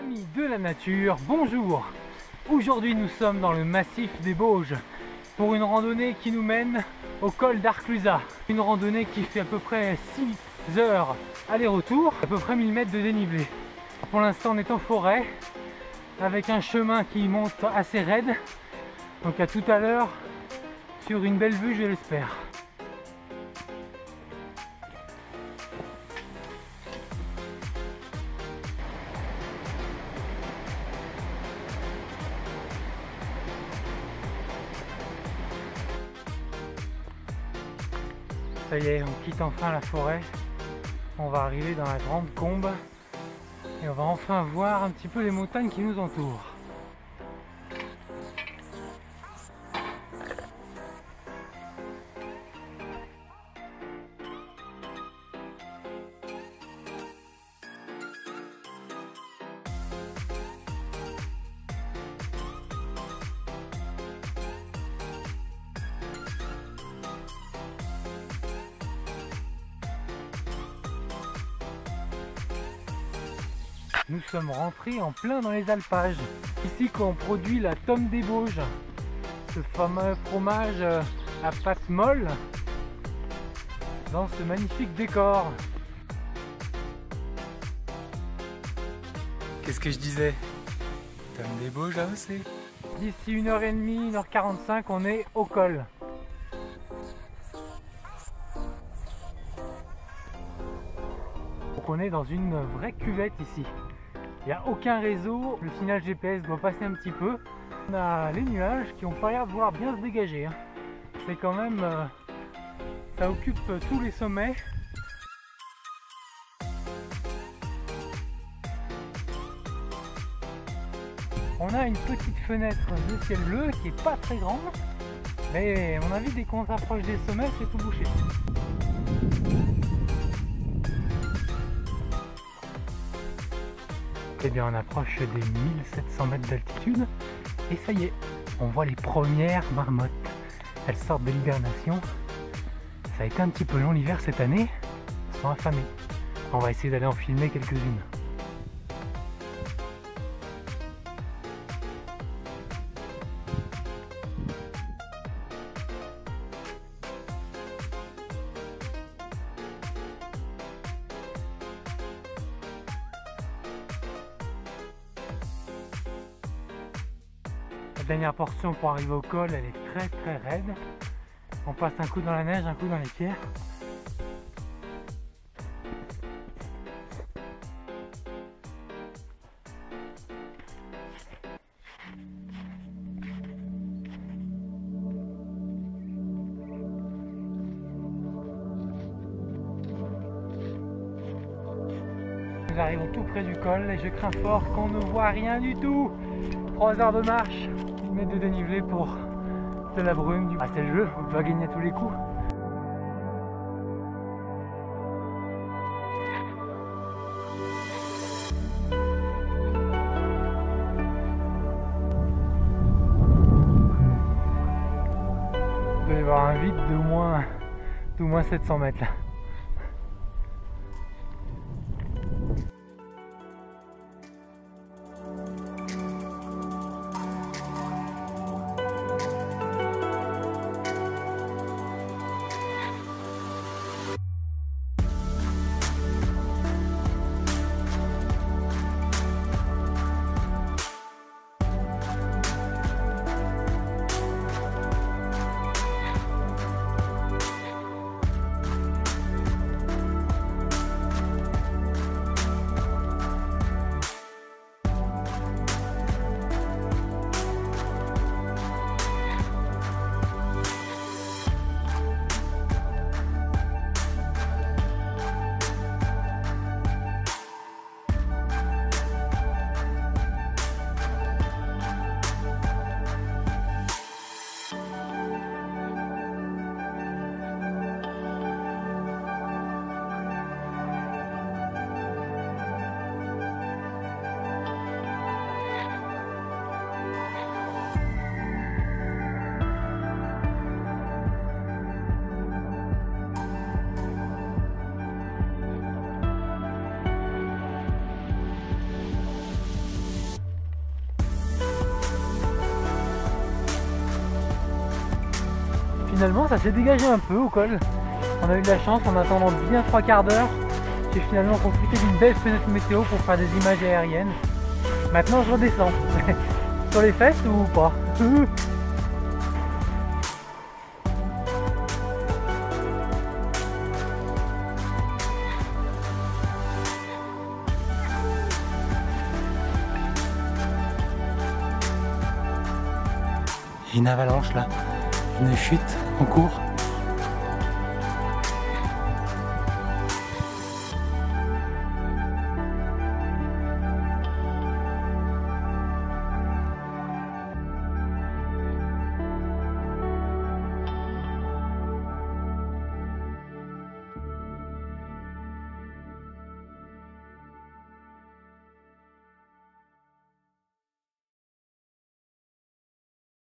Amis de la nature, bonjour. Aujourd'hui nous sommes dans le massif des Bauges pour une randonnée qui nous mène au col d'Arclusat. Une randonnée qui fait à peu près 6 heures aller-retour, à peu près 1000 mètres de dénivelé. Pour l'instant on est en forêt avec un chemin qui monte assez raide. Donc à tout à l'heure sur une belle vue, je l'espère. Ça y est, on quitte enfin la forêt. On va arriver dans la grande combe et on va enfin voir un petit peu les montagnes qui nous entourent. Nous sommes rentrés en plein dans les alpages. Ici qu'on produit la tome des Bauges, ce fameux fromage à pâte molle dans ce magnifique décor. Qu'est-ce que je disais? Tome des Bauges AOC. D'ici 1h30, 1h45, on est au col. Donc on est dans une vraie cuvette ici. Il n'y a aucun réseau, le signal GPS doit passer un petit peu. On a les nuages qui ont pas l'air de vouloir bien se dégager. C'est quand même... ça occupe tous les sommets. On a une petite fenêtre de ciel bleu qui est pas très grande. Mais à mon avis, dès qu'on s'approche des sommets, c'est tout bouché. Eh bien on approche des 1700 mètres d'altitude et ça y est, on voit les premières marmottes. Elles sortent de l'hibernation. Ça a été un petit peu long l'hiver cette année, elles sont affamées. On va essayer d'aller en filmer quelques-unes. La dernière portion pour arriver au col, elle est très raide. On passe un coup dans la neige, un coup dans les pierres. Nous arrivons tout près du col et je crains fort qu'on ne voit rien du tout. 3 heures de marche, 1 mètre de dénivelé pour de la brume. Ah, c'est le jeu, on peut gagner à tous les coups. Il doit y avoir un vide d'au moins 700 mètres là. Finalement ça s'est dégagé un peu au col. On a eu de la chance en attendant bien 3/4 d'heure. J'ai finalement profité d'une belle fenêtre météo pour faire des images aériennes. Maintenant je redescends. Sur les fesses ou pas? Une avalanche là, une chute en cours.